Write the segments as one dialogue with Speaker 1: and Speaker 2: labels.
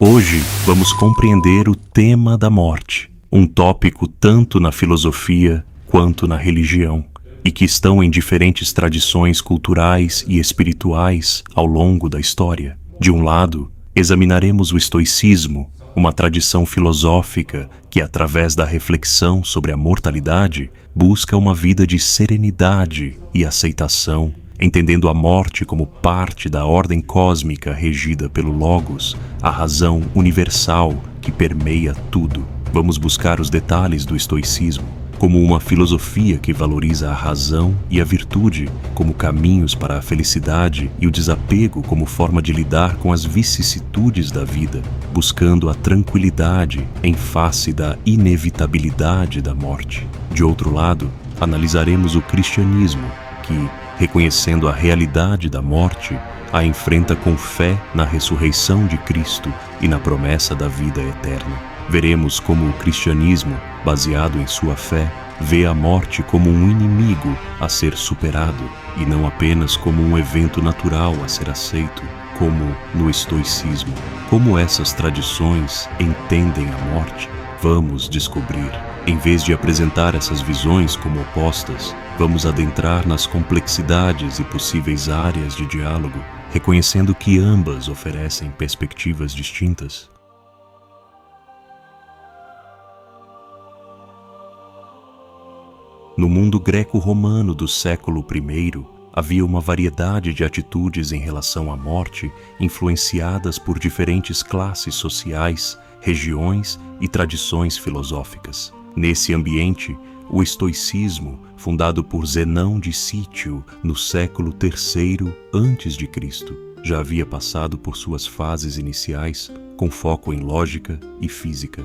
Speaker 1: Hoje vamos compreender o tema da morte, um tópico tanto na filosofia quanto na religião, e que estão em diferentes tradições culturais e espirituais ao longo da história. De um lado, examinaremos o estoicismo, uma tradição filosófica que, através da reflexão sobre a mortalidade, busca uma vida de serenidade e aceitação, entendendo a morte como parte da ordem cósmica regida pelo Logos, a razão universal que permeia tudo. Vamos buscar os detalhes do estoicismo, como uma filosofia que valoriza a razão e a virtude como caminhos para a felicidade e o desapego como forma de lidar com as vicissitudes da vida, buscando a tranquilidade em face da inevitabilidade da morte. De outro lado, analisaremos o cristianismo, que, reconhecendo a realidade da morte, a enfrenta com fé na ressurreição de Cristo e na promessa da vida eterna. Veremos como o cristianismo, baseado em sua fé, vê a morte como um inimigo a ser superado e não apenas como um evento natural a ser aceito, como no estoicismo. Como essas tradições entendem a morte? Vamos descobrir. Em vez de apresentar essas visões como opostas, vamos adentrar nas complexidades e possíveis áreas de diálogo, reconhecendo que ambas oferecem perspectivas distintas. No mundo greco-romano do século I, havia uma variedade de atitudes em relação à morte influenciadas por diferentes classes sociais, regiões e tradições filosóficas. Nesse ambiente, o estoicismo, fundado por Zenão de Cítio no século III a.C., já havia passado por suas fases iniciais com foco em lógica e física,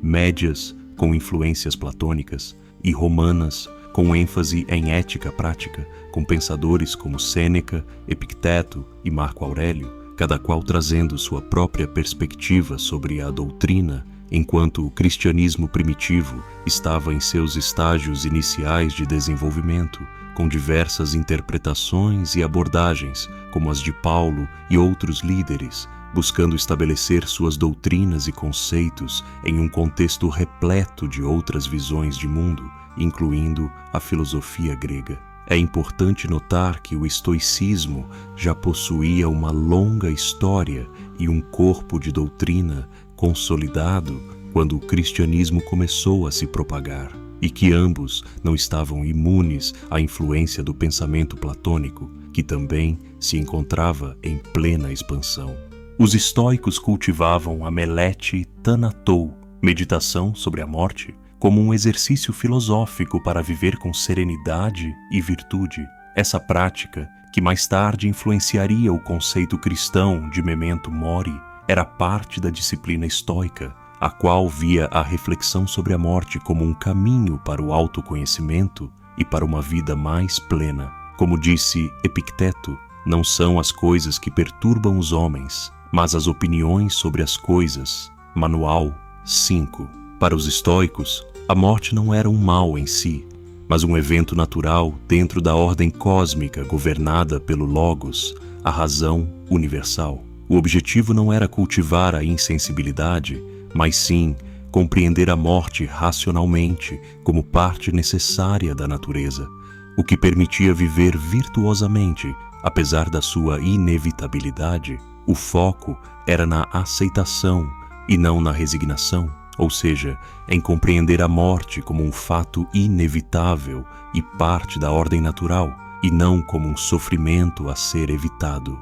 Speaker 1: médias com influências platônicas e romanas com ênfase em ética prática, com pensadores como Sêneca, Epicteto e Marco Aurélio, cada qual trazendo sua própria perspectiva sobre a doutrina, enquanto o cristianismo primitivo estava em seus estágios iniciais de desenvolvimento, com diversas interpretações e abordagens, como as de Paulo e outros líderes, buscando estabelecer suas doutrinas e conceitos em um contexto repleto de outras visões de mundo, incluindo a filosofia grega. É importante notar que o estoicismo já possuía uma longa história e um corpo de doutrina consolidado quando o cristianismo começou a se propagar, e que ambos não estavam imunes à influência do pensamento platônico, que também se encontrava em plena expansão. Os estoicos cultivavam a melete thanatou, meditação sobre a morte, como um exercício filosófico para viver com serenidade e virtude. Essa prática, que mais tarde influenciaria o conceito cristão de memento mori, era parte da disciplina estoica, a qual via a reflexão sobre a morte como um caminho para o autoconhecimento e para uma vida mais plena. Como disse Epicteto, não são as coisas que perturbam os homens, mas as opiniões sobre as coisas. Manual 5. Para os estoicos, a morte não era um mal em si, mas um evento natural dentro da ordem cósmica governada pelo Logos, a razão universal. O objetivo não era cultivar a insensibilidade, mas sim compreender a morte racionalmente como parte necessária da natureza, o que permitia viver virtuosamente, apesar da sua inevitabilidade. O foco era na aceitação e não na resignação, ou seja, em compreender a morte como um fato inevitável e parte da ordem natural, e não como um sofrimento a ser evitado.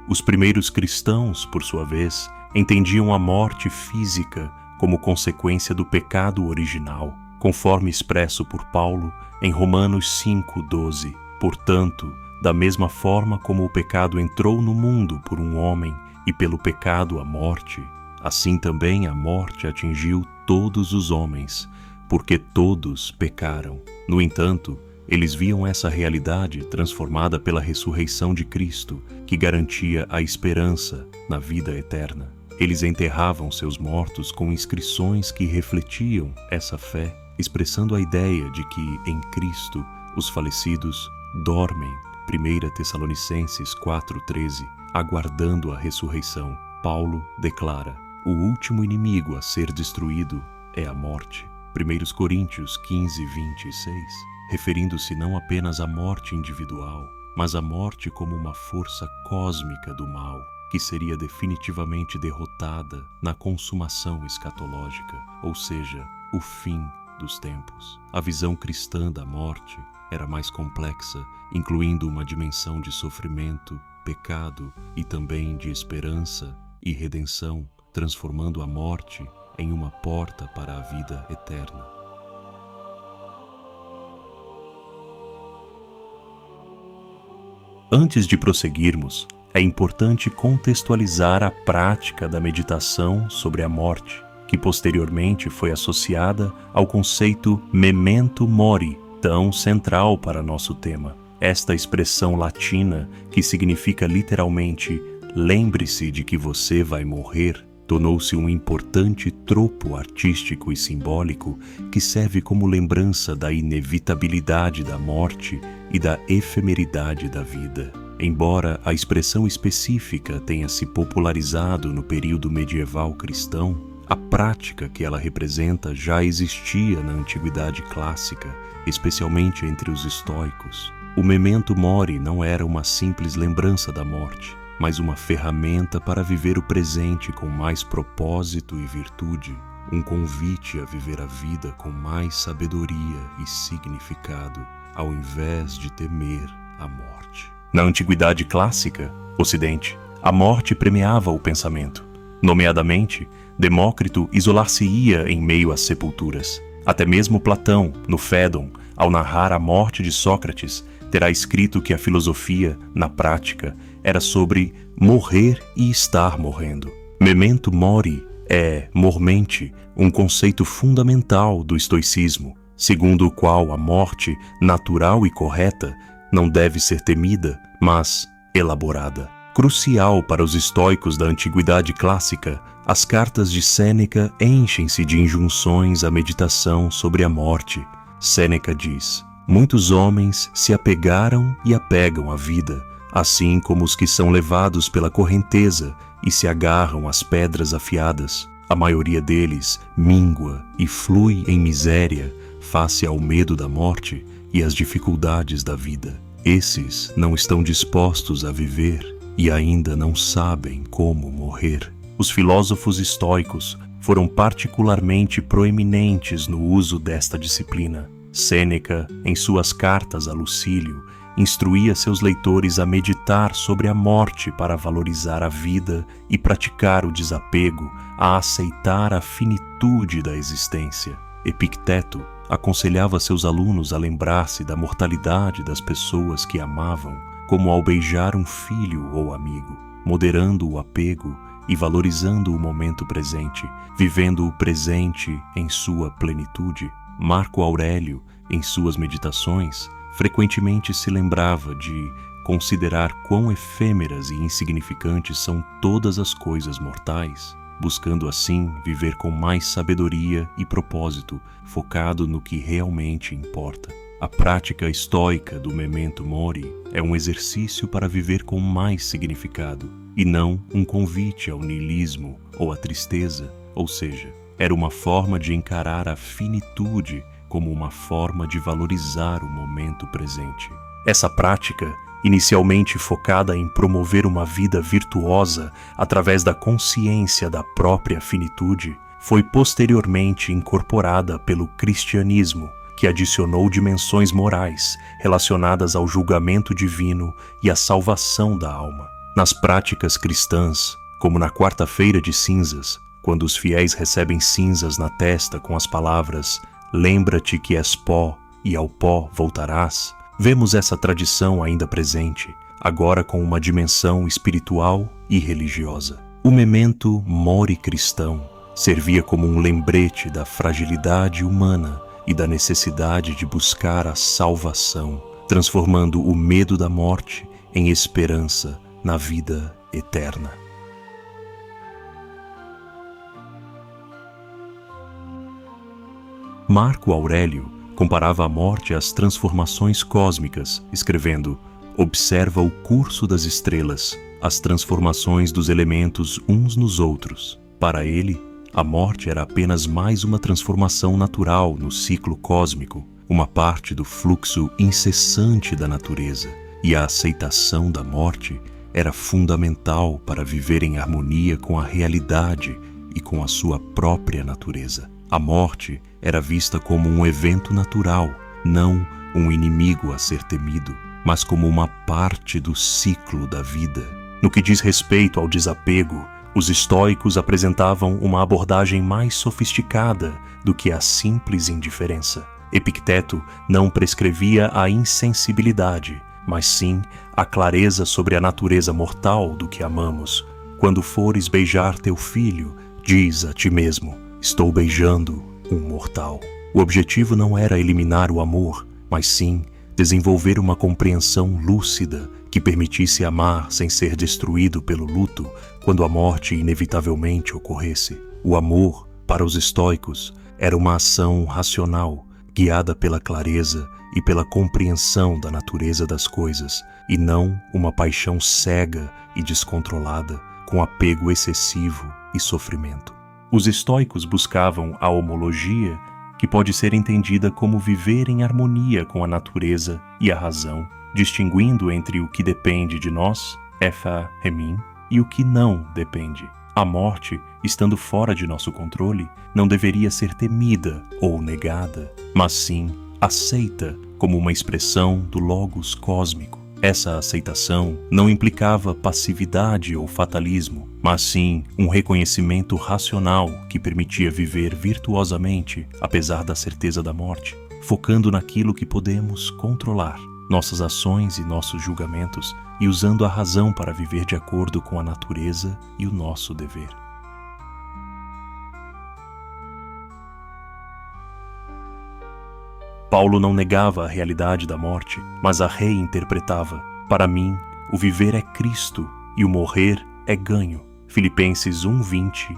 Speaker 1: Os primeiros cristãos, por sua vez, entendiam a morte física como consequência do pecado original, conforme expresso por Paulo em Romanos 5:12. Portanto, da mesma forma como o pecado entrou no mundo por um homem e pelo pecado a morte, assim também a morte atingiu todos os homens, porque todos pecaram. No entanto, eles viam essa realidade transformada pela ressurreição de Cristo, que garantia a esperança na vida eterna. Eles enterravam seus mortos com inscrições que refletiam essa fé, expressando a ideia de que, em Cristo, os falecidos dormem. 1 Tessalonicenses 4:13, aguardando a ressurreição. Paulo declara: o último inimigo a ser destruído é a morte. 1 Coríntios 15, 26, referindo-se não apenas à morte individual, mas à morte como uma força cósmica do mal, que seria definitivamente derrotada na consumação escatológica, ou seja, o fim dos tempos. A visão cristã da morte era mais complexa, incluindo uma dimensão de sofrimento, pecado e também de esperança e redenção, transformando a morte em uma porta para a vida eterna. Antes de prosseguirmos, é importante contextualizar a prática da meditação sobre a morte, que posteriormente foi associada ao conceito memento mori, tão central para nosso tema. Esta expressão latina, que significa literalmente "lembre-se de que você vai morrer", tornou-se um importante tropo artístico e simbólico que serve como lembrança da inevitabilidade da morte e da efemeridade da vida. Embora a expressão específica tenha se popularizado no período medieval cristão, a prática que ela representa já existia na antiguidade clássica, especialmente entre os estoicos. O memento mori não era uma simples lembrança da morte, mas uma ferramenta para viver o presente com mais propósito e virtude, um convite a viver a vida com mais sabedoria e significado, ao invés de temer a morte. Na antiguidade clássica, Ocidente, a morte premiava o pensamento. Nomeadamente, Demócrito isolar-se-ia em meio às sepulturas. Até mesmo Platão, no Fédon, ao narrar a morte de Sócrates, terá escrito que a filosofia, na prática, era sobre morrer e estar morrendo. Memento mori é, mormente, um conceito fundamental do estoicismo, segundo o qual a morte, natural e correta, não deve ser temida, mas elaborada. Crucial para os estoicos da antiguidade clássica, as cartas de Sêneca enchem-se de injunções à meditação sobre a morte. Sêneca diz: muitos homens se apegaram e apegam à vida, assim como os que são levados pela correnteza e se agarram às pedras afiadas. A maioria deles mingua e flui em miséria face ao medo da morte e às dificuldades da vida. Esses não estão dispostos a viver e ainda não sabem como morrer. Os filósofos estoicos foram particularmente proeminentes no uso desta disciplina. Sêneca, em suas cartas a Lucílio, instruía seus leitores a meditar sobre a morte para valorizar a vida e praticar o desapego, a aceitar a finitude da existência. Epicteto aconselhava seus alunos a lembrar-se da mortalidade das pessoas que amavam, como ao beijar um filho ou amigo, moderando o apego e valorizando o momento presente, vivendo o presente em sua plenitude. Marco Aurélio, em suas meditações, frequentemente se lembrava de considerar quão efêmeras e insignificantes são todas as coisas mortais, buscando assim viver com mais sabedoria e propósito, focado no que realmente importa. A prática estoica do memento mori é um exercício para viver com mais significado, e não um convite ao niilismo ou à tristeza, ou seja, era uma forma de encarar a finitude como uma forma de valorizar o momento presente. Essa prática, inicialmente focada em promover uma vida virtuosa através da consciência da própria finitude, foi posteriormente incorporada pelo cristianismo, que adicionou dimensões morais relacionadas ao julgamento divino e à salvação da alma. Nas práticas cristãs, como na quarta-feira de cinzas, quando os fiéis recebem cinzas na testa com as palavras "lembra-te que és pó e ao pó voltarás", vemos essa tradição ainda presente, agora com uma dimensão espiritual e religiosa. O memento mori cristão servia como um lembrete da fragilidade humana e da necessidade de buscar a salvação, transformando o medo da morte em esperança na vida eterna. Marco Aurélio comparava a morte às transformações cósmicas, escrevendo: observa o curso das estrelas, as transformações dos elementos uns nos outros. Para ele, a morte era apenas mais uma transformação natural no ciclo cósmico, uma parte do fluxo incessante da natureza, e a aceitação da morte era fundamental para viver em harmonia com a realidade e com a sua própria natureza. A morte era vista como um evento natural, não um inimigo a ser temido, mas como uma parte do ciclo da vida. No que diz respeito ao desapego, os estoicos apresentavam uma abordagem mais sofisticada do que a simples indiferença. Epicteto não prescrevia a insensibilidade, mas sim a clareza sobre a natureza mortal do que amamos. Quando fores beijar teu filho, diz a ti mesmo: estou beijando um mortal. O objetivo não era eliminar o amor, mas sim desenvolver uma compreensão lúcida que permitisse amar sem ser destruído pelo luto quando a morte inevitavelmente ocorresse. O amor, para os estoicos, era uma ação racional, guiada pela clareza e pela compreensão da natureza das coisas, e não uma paixão cega e descontrolada, com apego excessivo e sofrimento. Os estoicos buscavam a homologia, que pode ser entendida como viver em harmonia com a natureza e a razão, distinguindo entre o que depende de nós, epha hemin, e o que não depende. A morte, estando fora de nosso controle, não deveria ser temida ou negada, mas sim aceita como uma expressão do logos cósmico. Essa aceitação não implicava passividade ou fatalismo, mas sim um reconhecimento racional que permitia viver virtuosamente, apesar da certeza da morte, focando naquilo que podemos controlar, nossas ações e nossos julgamentos, e usando a razão para viver de acordo com a natureza e o nosso dever. Paulo não negava a realidade da morte, mas a reinterpretava. Para mim, o viver é Cristo e o morrer é ganho. Filipenses 1:20-1.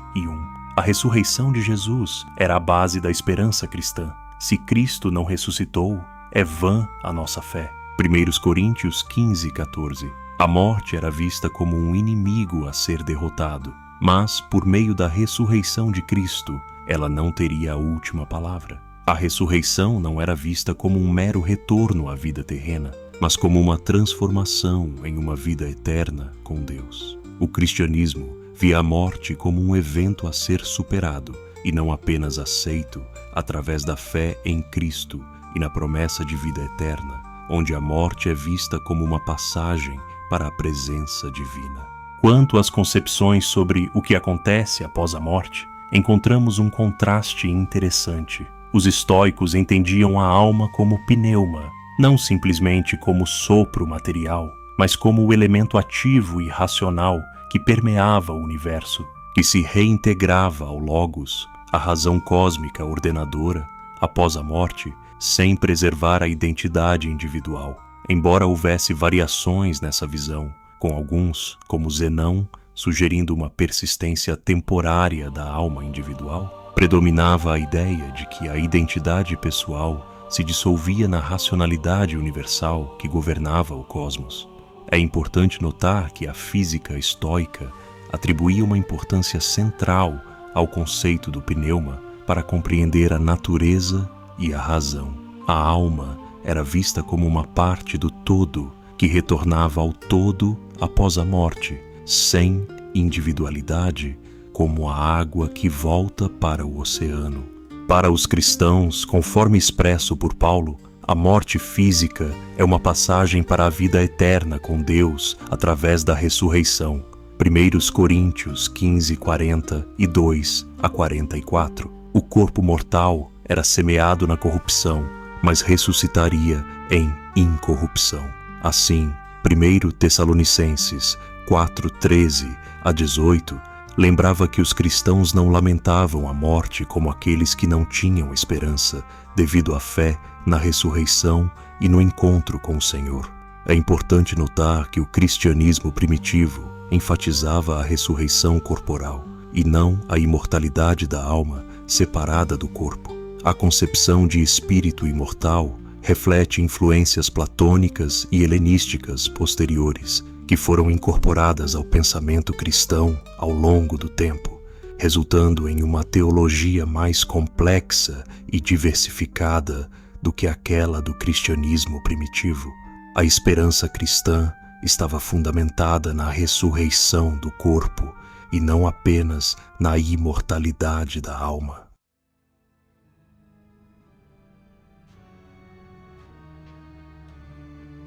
Speaker 1: A ressurreição de Jesus era a base da esperança cristã. Se Cristo não ressuscitou, é vã a nossa fé. 1 Coríntios 15:14. A morte era vista como um inimigo a ser derrotado, mas, por meio da ressurreição de Cristo, ela não teria a última palavra. A ressurreição não era vista como um mero retorno à vida terrena, mas como uma transformação em uma vida eterna com Deus. O cristianismo via a morte como um evento a ser superado e não apenas aceito através da fé em Cristo e na promessa de vida eterna, onde a morte é vista como uma passagem para a presença divina. Quanto às concepções sobre o que acontece após a morte, encontramos um contraste interessante. Os estoicos entendiam a alma como pneuma, não simplesmente como sopro material, mas como o elemento ativo e racional que permeava o universo, que se reintegrava ao Logos, a razão cósmica ordenadora, após a morte, sem preservar a identidade individual. Embora houvesse variações nessa visão, com alguns, como Zenão, sugerindo uma persistência temporária da alma individual, predominava a ideia de que a identidade pessoal se dissolvia na racionalidade universal que governava o cosmos. É importante notar que a física estoica atribuía uma importância central ao conceito do pneuma para compreender a natureza e a razão. A alma era vista como uma parte do todo que retornava ao todo após a morte, sem individualidade, como a água que volta para o oceano. Para os cristãos, conforme expresso por Paulo, a morte física é uma passagem para a vida eterna com Deus através da ressurreição. 1 Coríntios 15:40 e 2-44. O corpo mortal era semeado na corrupção, mas ressuscitaria em incorrupção. Assim, 1 Tessalonicenses 4:13-18 lembrava que os cristãos não lamentavam a morte como aqueles que não tinham esperança, devido à fé na ressurreição e no encontro com o Senhor. É importante notar que o cristianismo primitivo enfatizava a ressurreição corporal e não a imortalidade da alma separada do corpo. A concepção de espírito imortal reflete influências platônicas e helenísticas posteriores, que foram incorporadas ao pensamento cristão ao longo do tempo resultando em uma teologia mais complexa e diversificada do que aquela do cristianismo primitivo. A esperança cristã estava fundamentada na ressurreição do corpo e não apenas na imortalidade da alma.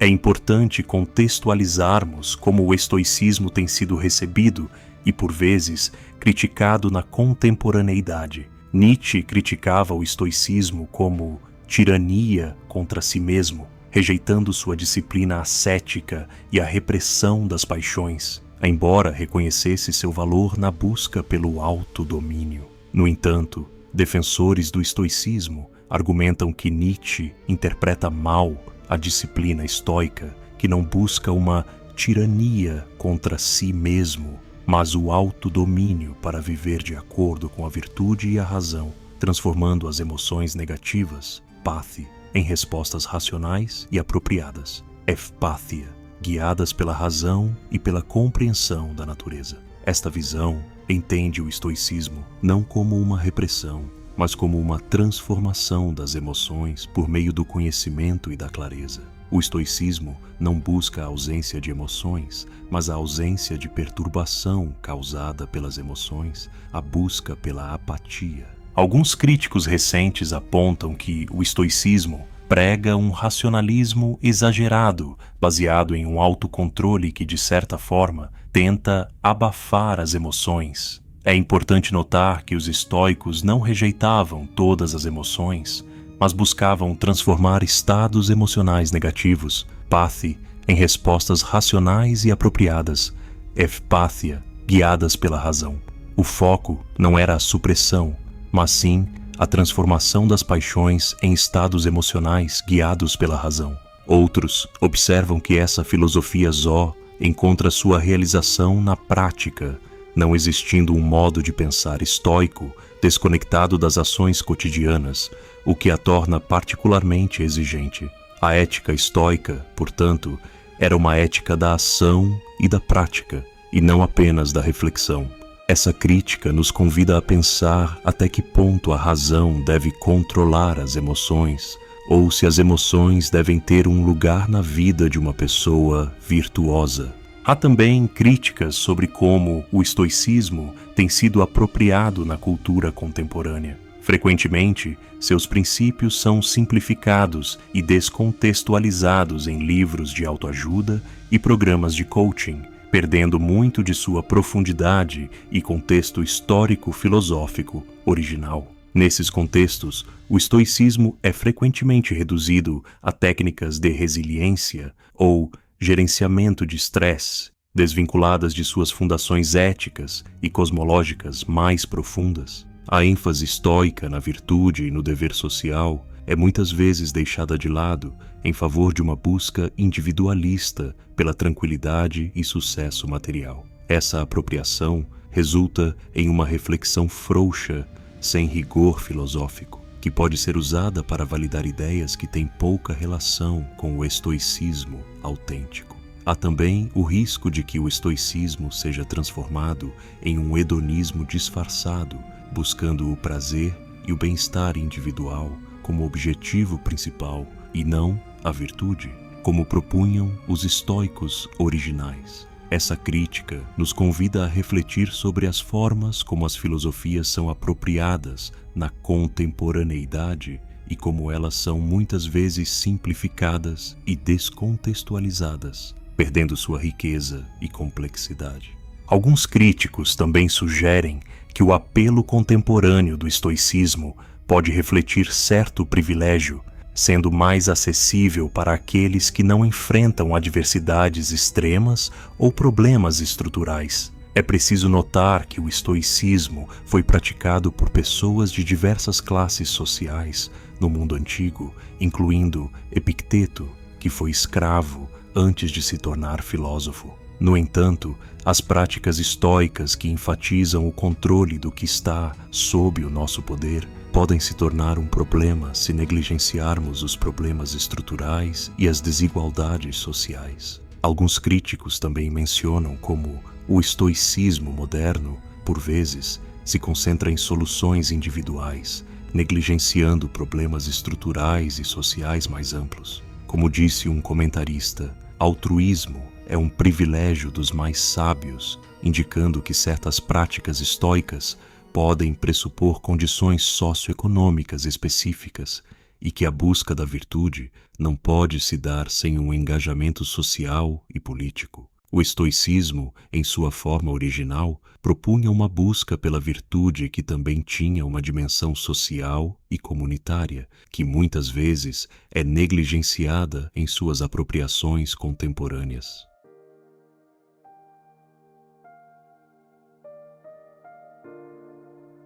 Speaker 1: É importante contextualizarmos como o estoicismo tem sido recebido e, por vezes, criticado na contemporaneidade. Nietzsche criticava o estoicismo como tirania contra si mesmo, rejeitando sua disciplina ascética e a repressão das paixões, embora reconhecesse seu valor na busca pelo autodomínio. No entanto, defensores do estoicismo argumentam que Nietzsche interpreta mal a disciplina estoica, que não busca uma tirania contra si mesmo, mas o autodomínio para viver de acordo com a virtude e a razão, transformando as emoções negativas, pathi, em respostas racionais e apropriadas, empathia, guiadas pela razão e pela compreensão da natureza. Esta visão entende o estoicismo não como uma repressão, mas como uma transformação das emoções por meio do conhecimento e da clareza. O estoicismo não busca a ausência de emoções, mas a ausência de perturbação causada pelas emoções, a busca pela apatia. Alguns críticos recentes apontam que o estoicismo prega um racionalismo exagerado, baseado em um autocontrole que, de certa forma, tenta abafar as emoções. É importante notar que os estoicos não rejeitavam todas as emoções, mas buscavam transformar estados emocionais negativos, pathi, em respostas racionais e apropriadas, empathia, guiadas pela razão. O foco não era a supressão, mas sim a transformação das paixões em estados emocionais guiados pela razão. Outros observam que essa filosofia Zó encontra sua realização na prática, não existindo um modo de pensar estoico desconectado das ações cotidianas, o que a torna particularmente exigente. A ética estoica, portanto, era uma ética da ação e da prática, e não apenas da reflexão. Essa crítica nos convida a pensar até que ponto a razão deve controlar as emoções, ou se as emoções devem ter um lugar na vida de uma pessoa virtuosa. Há também críticas sobre como o estoicismo tem sido apropriado na cultura contemporânea. Frequentemente, seus princípios são simplificados e descontextualizados em livros de autoajuda e programas de coaching, perdendo muito de sua profundidade e contexto histórico-filosófico original. Nesses contextos, o estoicismo é frequentemente reduzido a técnicas de resiliência ou gerenciamento de estresse, desvinculadas de suas fundações éticas e cosmológicas mais profundas. A ênfase estoica na virtude e no dever social é muitas vezes deixada de lado em favor de uma busca individualista pela tranquilidade e sucesso material. Essa apropriação resulta em uma reflexão frouxa, sem rigor filosófico, que pode ser usada para validar ideias que têm pouca relação com o estoicismo autêntico. Há também o risco de que o estoicismo seja transformado em um hedonismo disfarçado, buscando o prazer e o bem-estar individual como objetivo principal e não a virtude, como propunham os estoicos originais. Essa crítica nos convida a refletir sobre as formas como as filosofias são apropriadas na contemporaneidade e como elas são muitas vezes simplificadas e descontextualizadas, perdendo sua riqueza e complexidade. Alguns críticos também sugerem que o apelo contemporâneo do estoicismo pode refletir certo privilégio, sendo mais acessível para aqueles que não enfrentam adversidades extremas ou problemas estruturais. É preciso notar que o estoicismo foi praticado por pessoas de diversas classes sociais no mundo antigo, incluindo Epicteto, que foi escravo antes de se tornar filósofo. No entanto, as práticas estoicas que enfatizam o controle do que está sob o nosso poder podem se tornar um problema se negligenciarmos os problemas estruturais e as desigualdades sociais. Alguns críticos também mencionam como o estoicismo moderno, por vezes, se concentra em soluções individuais, negligenciando problemas estruturais e sociais mais amplos. Como disse um comentarista, altruísmo é um privilégio dos mais sábios, indicando que certas práticas estoicas podem pressupor condições socioeconômicas específicas e que a busca da virtude não pode se dar sem um engajamento social e político. O estoicismo, em sua forma original, propunha uma busca pela virtude que também tinha uma dimensão social e comunitária, que muitas vezes é negligenciada em suas apropriações contemporâneas.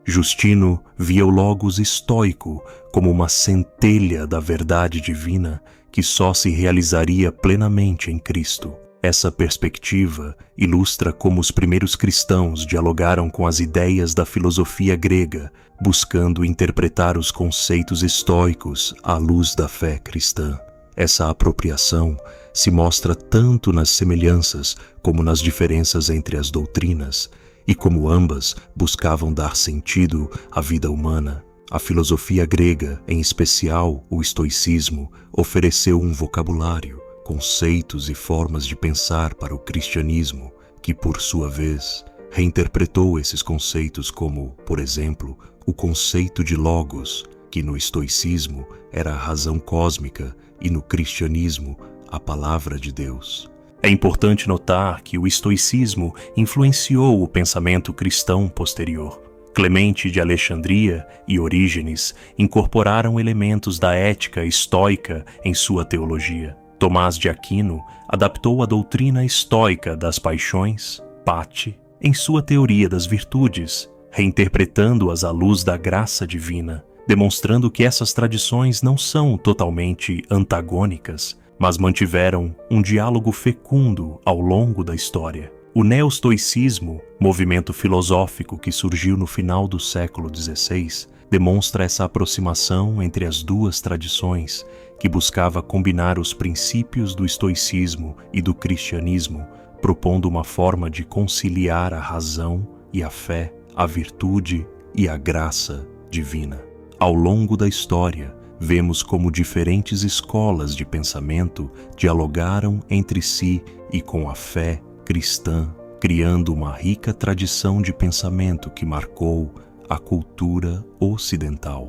Speaker 1: Justino via o logos estoico como uma centelha da verdade divina que só se realizaria plenamente em Cristo. Essa perspectiva ilustra como os primeiros cristãos dialogaram com as ideias da filosofia grega, buscando interpretar os conceitos estoicos à luz da fé cristã. Essa apropriação se mostra tanto nas semelhanças como nas diferenças entre as doutrinas, e como ambas buscavam dar sentido à vida humana. A filosofia grega, em especial o estoicismo, ofereceu um vocabulário, conceitos e formas de pensar para o cristianismo, que, por sua vez, reinterpretou esses conceitos como, por exemplo, o conceito de logos, que no estoicismo era a razão cósmica e no cristianismo a palavra de Deus. É importante notar que o estoicismo influenciou o pensamento cristão posterior. Clemente de Alexandria e Orígenes incorporaram elementos da ética estoica em sua teologia. Tomás de Aquino adaptou a doutrina estoica das paixões, Patti, em sua teoria das virtudes, reinterpretando-as à luz da graça divina, demonstrando que essas tradições não são totalmente antagônicas, mas mantiveram um diálogo fecundo ao longo da história. O neostoicismo, movimento filosófico que surgiu no final do século XVI, demonstra essa aproximação entre as duas tradições, que buscava combinar os princípios do estoicismo e do cristianismo, propondo uma forma de conciliar a razão e a fé, a virtude e a graça divina. Ao longo da história, vemos como diferentes escolas de pensamento dialogaram entre si e com a fé cristã, criando uma rica tradição de pensamento que marcou a cultura ocidental.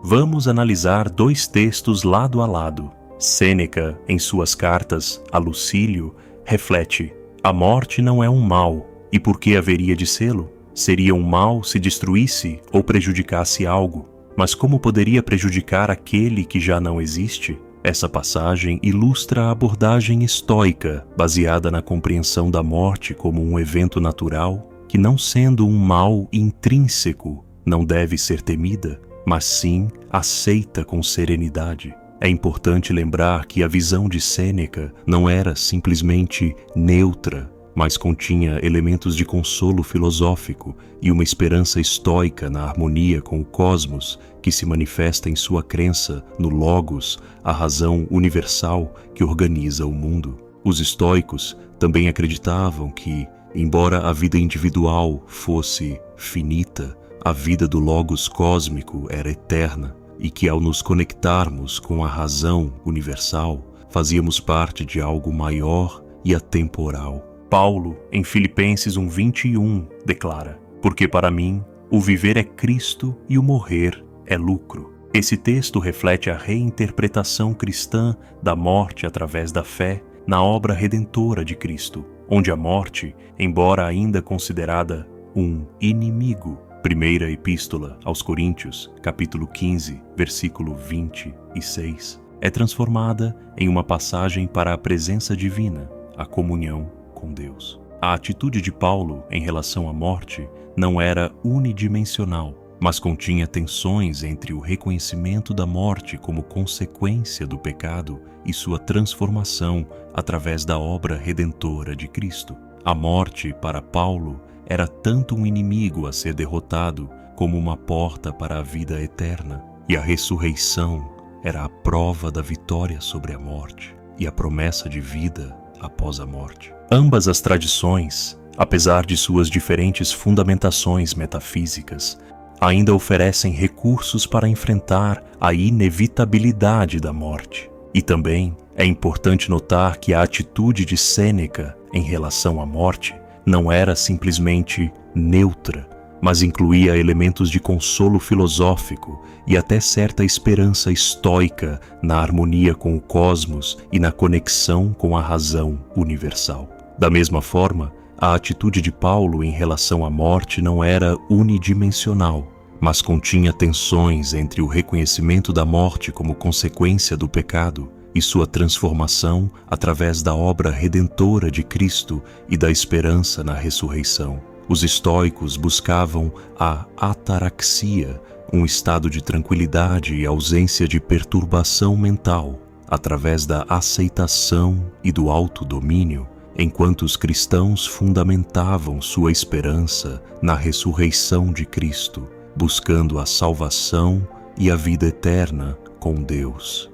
Speaker 1: Vamos analisar dois textos lado a lado. Sêneca, em suas cartas a Lucílio, reflete: a morte não é um mal, e por que haveria de sê-lo? Seria um mal se destruísse ou prejudicasse algo, mas como poderia prejudicar aquele que já não existe? Essa passagem ilustra a abordagem estoica, baseada na compreensão da morte como um evento natural, que não sendo um mal intrínseco, não deve ser temida, mas sim aceita com serenidade. É importante lembrar que a visão de Sêneca não era simplesmente neutra, mas continha elementos de consolo filosófico e uma esperança estoica na harmonia com o cosmos, que se manifesta em sua crença no Logos, a razão universal que organiza o mundo. Os estoicos também acreditavam que, embora a vida individual fosse finita, a vida do Logos cósmico era eterna e que, ao nos conectarmos com a razão universal, fazíamos parte de algo maior e atemporal. Paulo, em Filipenses 1:21, declara: porque para mim o viver é Cristo e o morrer é lucro. Esse texto reflete a reinterpretação cristã da morte através da fé na obra redentora de Cristo, onde a morte, embora ainda considerada um inimigo, Primeira Epístola aos Coríntios, capítulo 15, versículo 26, é transformada em uma passagem para a presença divina, a comunhão com Deus. A atitude de Paulo em relação à morte não era unidimensional, mas continha tensões entre o reconhecimento da morte como consequência do pecado e sua transformação através da obra redentora de Cristo. A morte, para Paulo, era tanto um inimigo a ser derrotado como uma porta para a vida eterna, e a ressurreição era a prova da vitória sobre a morte e a promessa de vida após a morte. Ambas as tradições, apesar de suas diferentes fundamentações metafísicas, ainda oferecem recursos para enfrentar a inevitabilidade da morte. E também é importante notar que a atitude de Sêneca em relação à morte não era simplesmente neutra, mas incluía elementos de consolo filosófico e até certa esperança estoica na harmonia com o cosmos e na conexão com a razão universal. Da mesma forma, a atitude de Paulo em relação à morte não era unidimensional, mas continha tensões entre o reconhecimento da morte como consequência do pecado e sua transformação através da obra redentora de Cristo e da esperança na ressurreição. Os estoicos buscavam a ataraxia, um estado de tranquilidade e ausência de perturbação mental, através da aceitação e do autodomínio, enquanto os cristãos fundamentavam sua esperança na ressurreição de Cristo, buscando a salvação e a vida eterna com Deus.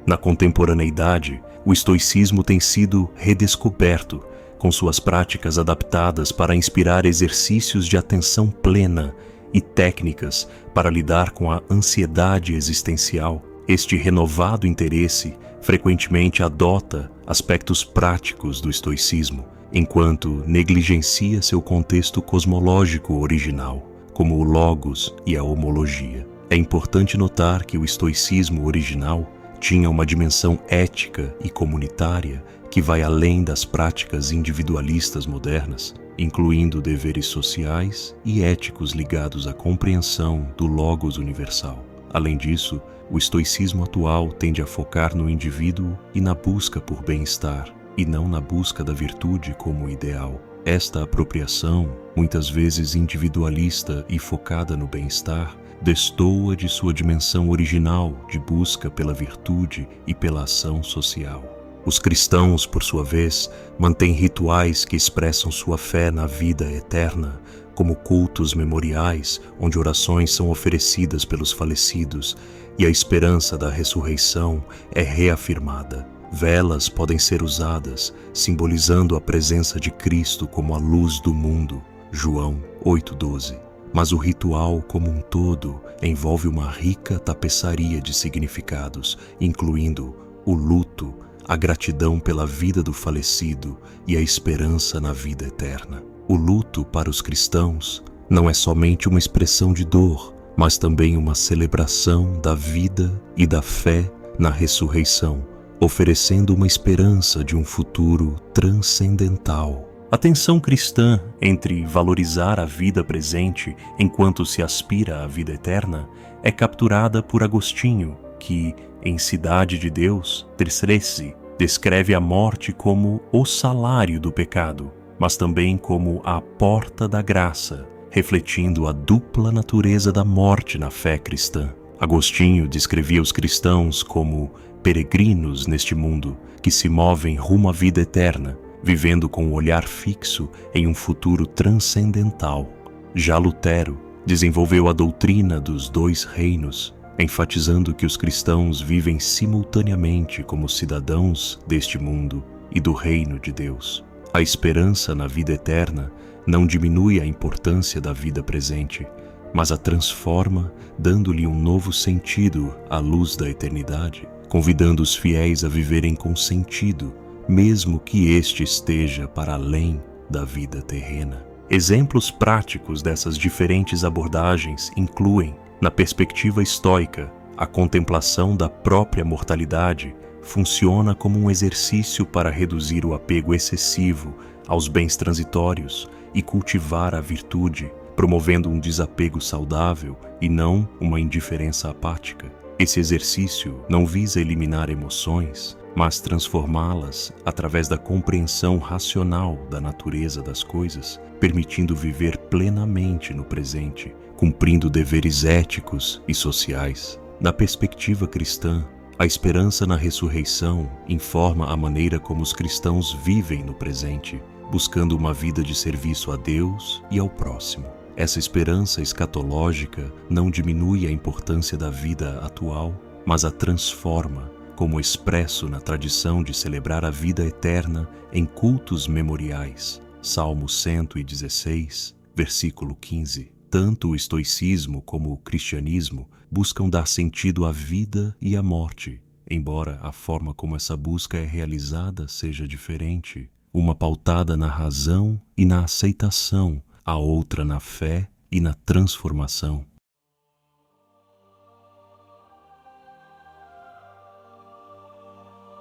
Speaker 1: Na contemporaneidade, o estoicismo tem sido redescoberto, com suas práticas adaptadas para inspirar exercícios de atenção plena e técnicas para lidar com a ansiedade existencial. Este renovado interesse frequentemente adota aspectos práticos do estoicismo, enquanto negligencia seu contexto cosmológico original, como o logos e a homologia. É importante notar que o estoicismo original tinha uma dimensão ética e comunitária que vai além das práticas individualistas modernas, incluindo deveres sociais e éticos ligados à compreensão do logos universal. Além disso, o estoicismo atual tende a focar no indivíduo e na busca por bem-estar, e não na busca da virtude como ideal. Esta apropriação, muitas vezes individualista e focada no bem-estar, destoa de sua dimensão original de busca pela virtude e pela ação social. Os cristãos, por sua vez, mantêm rituais que expressam sua fé na vida eterna, como cultos memoriais, onde orações são oferecidas pelos falecidos e a esperança da ressurreição é reafirmada. Velas podem ser usadas, simbolizando a presença de Cristo como a luz do mundo. João 8:12. Mas o ritual como um todo envolve uma rica tapeçaria de significados, incluindo o luto, a gratidão pela vida do falecido e a esperança na vida eterna. O luto para os cristãos não é somente uma expressão de dor, mas também uma celebração da vida e da fé na ressurreição, oferecendo uma esperança de um futuro transcendental. A tensão cristã entre valorizar a vida presente enquanto se aspira à vida eterna é capturada por Agostinho, que, em Cidade de Deus, Tristesse, descreve a morte como o salário do pecado, mas também como a porta da graça, refletindo a dupla natureza da morte na fé cristã. Agostinho descrevia os cristãos como peregrinos neste mundo que se movem rumo à vida eterna, vivendo com o olhar fixo em um futuro transcendental. Já Lutero desenvolveu a doutrina dos dois reinos, enfatizando que os cristãos vivem simultaneamente como cidadãos deste mundo e do reino de Deus. A esperança na vida eterna não diminui a importância da vida presente, mas a transforma, dando-lhe um novo sentido à luz da eternidade, convidando os fiéis a viverem com sentido, mesmo que este esteja para além da vida terrena. Exemplos práticos dessas diferentes abordagens incluem, na perspectiva estoica, a contemplação da própria mortalidade funciona como um exercício para reduzir o apego excessivo aos bens transitórios e cultivar a virtude, promovendo um desapego saudável e não uma indiferença apática. Esse exercício não visa eliminar emoções, mas transformá-las através da compreensão racional da natureza das coisas, permitindo viver plenamente no presente, cumprindo deveres éticos e sociais. Na perspectiva cristã, a esperança na ressurreição informa a maneira como os cristãos vivem no presente, buscando uma vida de serviço a Deus e ao próximo. Essa esperança escatológica não diminui a importância da vida atual, mas a transforma, como expresso na tradição de celebrar a vida eterna em cultos memoriais. Salmo 116, versículo 15. Tanto o estoicismo como o cristianismo buscam dar sentido à vida e à morte, embora a forma como essa busca é realizada seja diferente. Uma pautada na razão e na aceitação, a outra na fé e na transformação.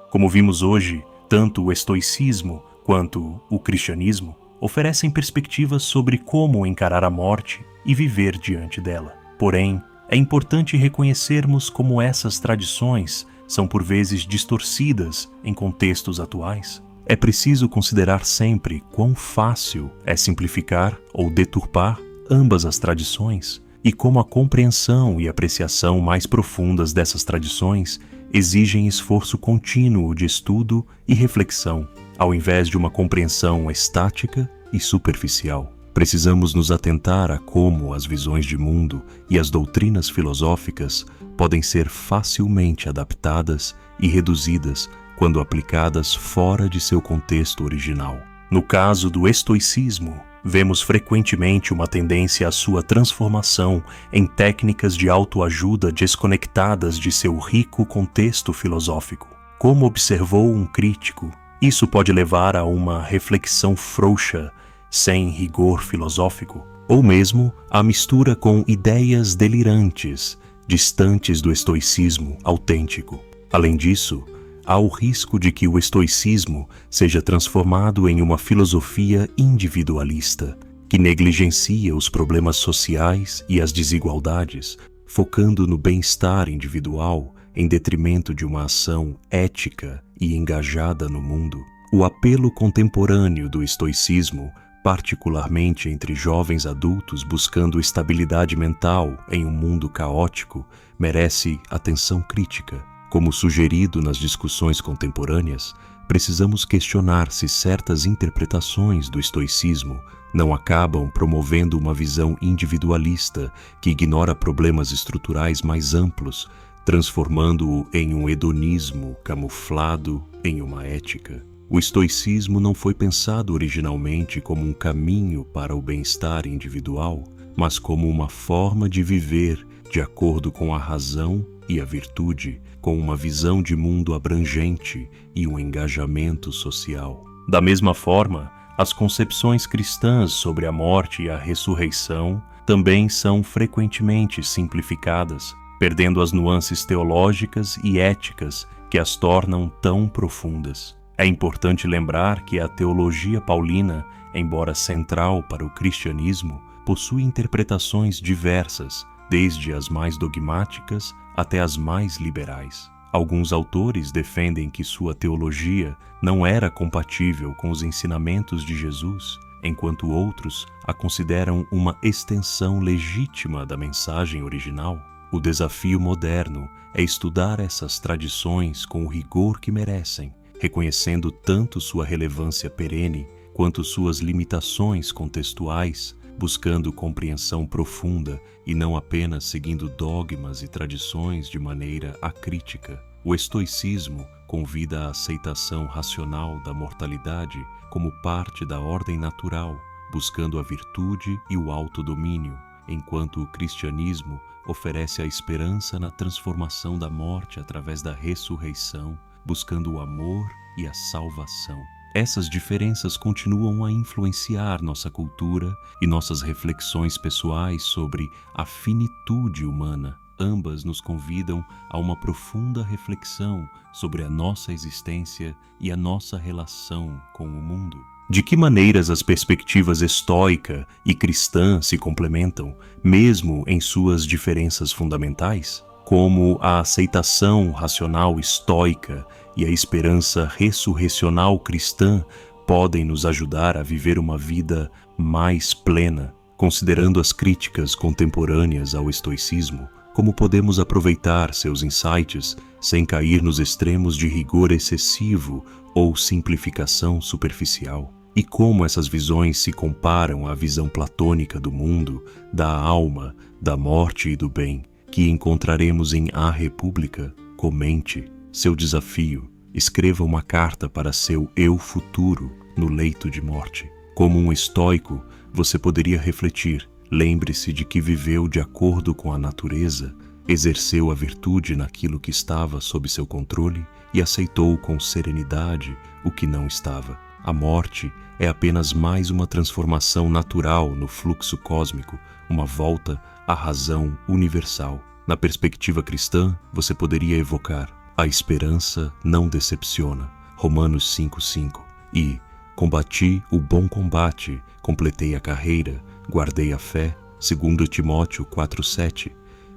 Speaker 1: Como vimos hoje, tanto o estoicismo quanto o cristianismo oferecem perspectivas sobre como encarar a morte e viver diante dela. Porém, é importante reconhecermos como essas tradições são por vezes distorcidas em contextos atuais. É preciso considerar sempre quão fácil é simplificar ou deturpar ambas as tradições e como a compreensão e apreciação mais profundas dessas tradições exigem esforço contínuo de estudo e reflexão, ao invés de uma compreensão estática e superficial. Precisamos nos atentar a como as visões de mundo e as doutrinas filosóficas podem ser facilmente adaptadas e reduzidas quando aplicadas fora de seu contexto original. No caso do estoicismo, vemos frequentemente uma tendência à sua transformação em técnicas de autoajuda desconectadas de seu rico contexto filosófico. Como observou um crítico, isso pode levar a uma reflexão frouxa, sem rigor filosófico, ou mesmo a mistura com ideias delirantes, distantes do estoicismo autêntico. Além disso, há o risco de que o estoicismo seja transformado em uma filosofia individualista, que negligencia os problemas sociais e as desigualdades, focando no bem-estar individual em detrimento de uma ação ética e engajada no mundo. O apelo contemporâneo do estoicismo, particularmente entre jovens adultos buscando estabilidade mental em um mundo caótico, merece atenção crítica. Como sugerido nas discussões contemporâneas, precisamos questionar se certas interpretações do estoicismo não acabam promovendo uma visão individualista que ignora problemas estruturais mais amplos, transformando-o em um hedonismo camuflado em uma ética. O estoicismo não foi pensado originalmente como um caminho para o bem-estar individual, mas como uma forma de viver de acordo com a razão e a virtude, com uma visão de mundo abrangente e um engajamento social. Da mesma forma, as concepções cristãs sobre a morte e a ressurreição também são frequentemente simplificadas, perdendo as nuances teológicas e éticas que as tornam tão profundas. É importante lembrar que a teologia paulina, embora central para o cristianismo, possui interpretações diversas, desde as mais dogmáticas até as mais liberais. Alguns autores defendem que sua teologia não era compatível com os ensinamentos de Jesus, enquanto outros a consideram uma extensão legítima da mensagem original. O desafio moderno é estudar essas tradições com o rigor que merecem, reconhecendo tanto sua relevância perene quanto suas limitações contextuais, buscando compreensão profunda e não apenas seguindo dogmas e tradições de maneira acrítica. O estoicismo convida à aceitação racional da mortalidade como parte da ordem natural, buscando a virtude e o autodomínio, enquanto o cristianismo oferece a esperança na transformação da morte através da ressurreição, buscando o amor e a salvação. Essas diferenças continuam a influenciar nossa cultura e nossas reflexões pessoais sobre a finitude humana. Ambas nos convidam a uma profunda reflexão sobre a nossa existência e a nossa relação com o mundo. De que maneiras as perspectivas estoica e cristã se complementam, mesmo em suas diferenças fundamentais? Como a aceitação racional estoica e a esperança ressurrecional cristã podem nos ajudar a viver uma vida mais plena? Considerando as críticas contemporâneas ao estoicismo, como podemos aproveitar seus insights sem cair nos extremos de rigor excessivo ou simplificação superficial? e como essas visões se comparam à visão platônica do mundo, da alma, da morte e do bem, que encontraremos em A República. Comente seu desafio, escreva uma carta para seu eu futuro no leito de morte. Como um estoico, você poderia refletir. Lembre-se de que viveu de acordo com a natureza, exerceu a virtude naquilo que estava sob seu controle e aceitou com serenidade o que não estava. A morte é apenas mais uma transformação natural no fluxo cósmico, uma volta à razão universal. Na perspectiva cristã, você poderia evocar: a esperança não decepciona, Romanos 5:5, e combati o bom combate, completei a carreira, guardei a fé, 2 Timóteo 4:7,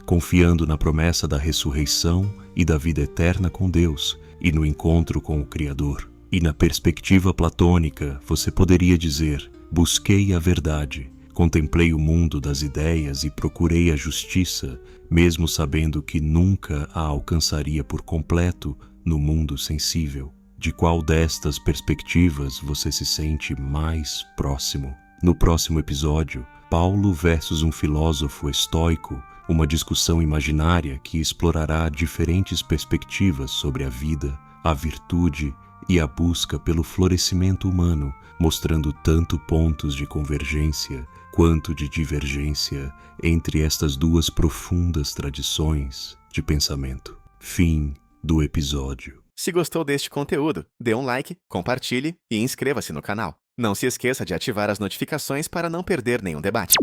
Speaker 1: confiando na promessa da ressurreição e da vida eterna com Deus e no encontro com o Criador. E na perspectiva platônica, você poderia dizer: busquei a verdade, contemplei o mundo das ideias e procurei a justiça, mesmo sabendo que nunca a alcançaria por completo no mundo sensível. De qual destas perspectivas você se sente mais próximo? No próximo episódio, Paulo versus um filósofo estoico, uma discussão imaginária que explorará diferentes perspectivas sobre a vida, a virtude e a busca pelo florescimento humano, mostrando tanto pontos de convergência quanto de divergência entre estas duas profundas tradições de pensamento. Fim do episódio.
Speaker 2: Se gostou deste conteúdo, dê um like, compartilhe e inscreva-se no canal. Não se esqueça de ativar as notificações para não perder nenhum debate.